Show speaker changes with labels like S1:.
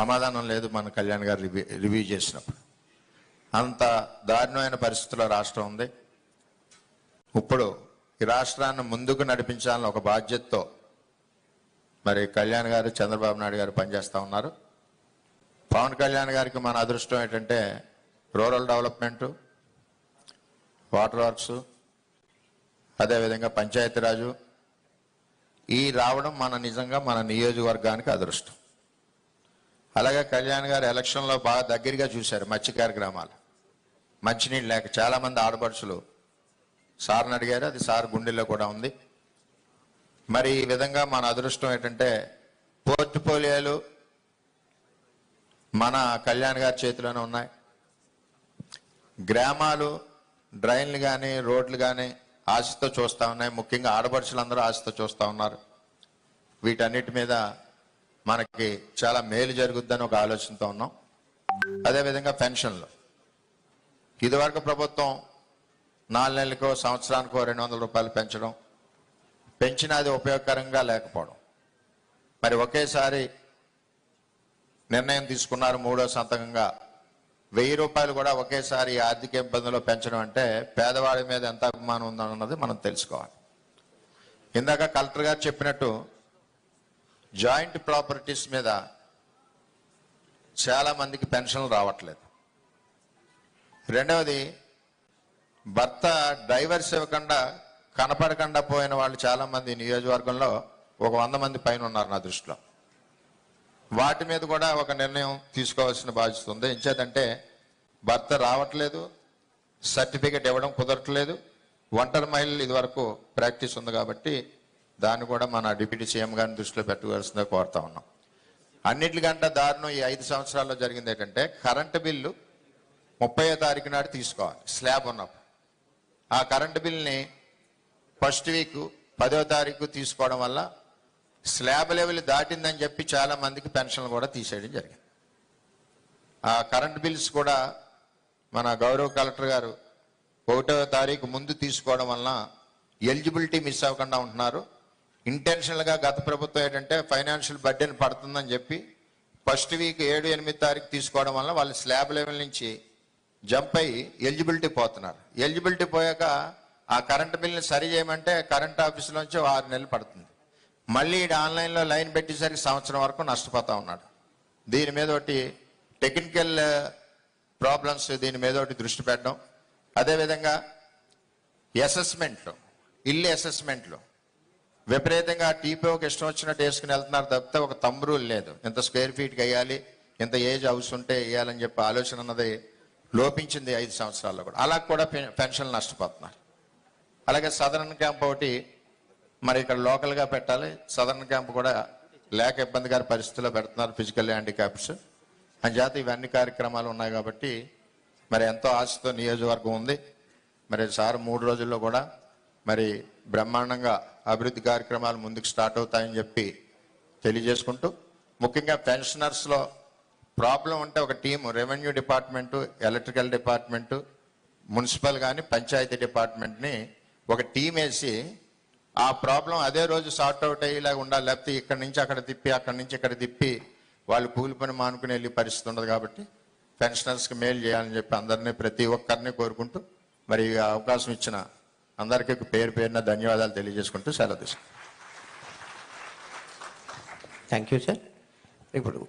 S1: సమాధానం లేదు మన కళ్యాణ్ గారు రివ్యూ చేసినప్పుడు. అంత దారుణమైన పరిస్థితుల్లో రాష్ట్రం ఉంది. ఇప్పుడు ఈ రాష్ట్రాన్ని ముందుకు నడిపించాలని ఒక బాధ్యతతో మరి కళ్యాణ్ గారు, చంద్రబాబు నాయుడు గారు పనిచేస్తూ ఉన్నారు. పవన్ కళ్యాణ్ గారికి మన అదృష్టం ఏంటంటే రూరల్ డెవలప్మెంటు, వాటర్ వర్క్స్, అదేవిధంగా పంచాయతీరాజు ఈ రావడం నిజంగా మన నియోజకవర్గానికి అదృష్టం. అలాగే కళ్యాణ్ గారు ఎలక్షన్లో బాగా దగ్గరగా చూశారు మత్స్యకార గ్రామాలు. మంచినీళ్ళు లేక చాలామంది ఆడపడుచులు సార్ని అడిగారు, అది సార్ గుండెల్లో కూడా ఉంది. మరి ఈ విధంగా మన అదృష్టం ఏంటంటే పోర్ట్ఫోలియోలు మన కళ్యాణ్ గారి చేతిలోనే ఉన్నాయి. గ్రామాలు డ్రైన్లు కానీ రోడ్లు కానీ ఆశతో చూస్తూ ఉన్నాయి. ముఖ్యంగా ఆడపడుచులందరూ ఆశతో చూస్తూ ఉన్నారు. వీటన్నిటి మీద మనకి చాలా మేలు జరుగుద్దని ఒక ఆలోచనతో ఉన్నాం. అదేవిధంగా పెన్షన్లు ఇదివరకు ప్రభుత్వం 4 నెలలకో సంవత్సరానికో 200 రూపాయలు పెంచినా అది ఉపయోగకరంగా లేకపోవడం. మరి ఒకేసారి నిర్ణయం తీసుకున్నారు, 3వ సంతకంగా 1000 రూపాయలు కూడా ఒకేసారి ఆర్థిక ఇబ్బందుల్లో పెంచడం అంటే పేదవాడి మీద ఎంత అభిమానం ఉందన్నది మనం తెలుసుకోవాలి. ఇందాక కలెక్టర్ గారు చెప్పినట్టు జాయింట్ ప్రాపర్టీస్ మీద చాలా మందికి పెన్షన్లు రావట్లేదు. రెండవది, భర్త డైవర్స్ ఇవ్వకుండా కనపడకుండా పోయిన వాళ్ళు చాలామంది నియోజకవర్గంలో ఒక 100 మంది పైన ఉన్నారు నా దృష్టిలో. వాటి మీద కూడా ఒక నిర్ణయం తీసుకోవాల్సిన బాధ్యత ఉంది. ఎంచేతంటే భర్త రావట్లేదు, సర్టిఫికెట్ ఇవ్వడం కుదరట్లేదు, ఒంటరి మహిళలు ఇదివరకు ప్రాక్టీస్ ఉంది కాబట్టి దాన్ని కూడా మన డిప్యూటీ సీఎం గారిని దృష్టిలో పెట్టవలసిందే కోరుతా ఉన్నాం. అన్నిటికంటే దారుణం ఈ 5 సంవత్సరాల్లో జరిగింది ఏంటంటే కరెంటు బిల్లు 30వ తారీఖు నాడు తీసుకోవాలి స్లాబ్ ఉన్నప్పుడు. ఆ కరెంటు బిల్ని ఫస్ట్ వీక్ 10వ తారీఖు తీసుకోవడం వల్ల స్లాబ్ లెవెల్ దాటిందని చెప్పి చాలా మందికి పెన్షన్లు కూడా తీసేయడం జరిగింది. ఆ కరెంట్ బిల్స్ కూడా మన గౌరవ కలెక్టర్ గారు 1వ తారీఖు ముందు తీసుకోవడం వలన ఎలిజిబిలిటీ మిస్ అవ్వకుండా ఉంటున్నారు. ఇంటెన్షనల్గా గత ప్రభుత్వం ఏంటంటే ఫైనాన్షియల్ బర్డెన్ పడుతుందని చెప్పి ఫస్ట్ వీక్ 7, 8 తారీఖు తీసుకోవడం వల్ల వాళ్ళు స్లాబ్ లెవెల్ నుంచి జంప్ అయ్యి ఎలిజిబిలిటీ పోతున్నారు. ఎలిజిబిలిటీ పోయాక ఆ కరెంట్ బిల్ని సరి చేయమంటే కరెంట్ ఆఫీసులోంచి 6 నెలలు పడుతుంది. మళ్ళీ ఆన్లైన్లో లైన్ పెట్టేసరికి సంవత్సరం వరకు నష్టపోతూ ఉన్నాడు. దీని మీద ఒకటి టెక్నికల్ ప్రాబ్లమ్స్, దీని మీద ఒకటి దృష్టి పెట్టడం. అదేవిధంగా అసెస్మెంట్లు, ఇల్లు అసెస్మెంట్లు విపరీతంగా టీపీఓకి ఇష్టం వచ్చినట్టు వేసుకుని వెళ్తున్నారు తప్పితే ఒక తంబ్ రూల్ లేదు. ఇంత స్క్వేర్ ఫీట్కి వేయాలి, ఇంత ఏజ్ హౌస్ ఉంటే వేయాలని చెప్పి ఆలోచన అన్నది లోపించింది 5 సంవత్సరాల్లో కూడా. అలా కూడా పెన్షన్లు నష్టపోతున్నారు. అలాగే సదరన్ క్యాంప్ ఒకటి మరి ఇక్కడ లోకల్గా పెట్టాలి, సదరన్ క్యాంప్ కూడా లేక ఇబ్బందికర పరిస్థితుల్లో పెడుతున్నారు ఫిజికల్ హ్యాండిక్యాప్స్ అని చేత ఇవన్నీ కార్యక్రమాలు ఉన్నాయి కాబట్టి మరి ఎంతో ఆశతో నియోజకవర్గం ఉంది. మరి సార్ 3 రోజుల్లో కూడా మరి బ్రహ్మాండంగా అభివృద్ధి కార్యక్రమాలు ముందుకు స్టార్ట్ అవుతాయని చెప్పి తెలియజేసుకుంటూ, ముఖ్యంగా పెన్షనర్స్లో ప్రాబ్లం ఉంటే ఒక team, revenue department, electrical department, municipal కానీ పంచాయతీ డిపార్ట్మెంట్ని ఒక టీం వేసి ఆ ప్రాబ్లం అదే రోజు సార్ట్ అవుట్ అయ్యేలాగా ఉండాలి. లేకపోతే ఇక్కడి నుంచి అక్కడ తిప్పి, అక్కడి నుంచి ఇక్కడ తిప్పి వాళ్ళు కూలి పని మానుకుని వెళ్ళి పరిస్థితి ఉండదు. కాబట్టి పెన్షనర్స్కి మేలు చేయాలని చెప్పి అందరినీ, ప్రతి ఒక్కరిని కోరుకుంటూ మరి అవకాశం ఇచ్చిన అందరికీ పేరు పేరున ధన్యవాదాలు తెలియజేసుకుంటూ సెలవు తీసుకుంటాం.
S2: Thank you sir. ఇప్పుడు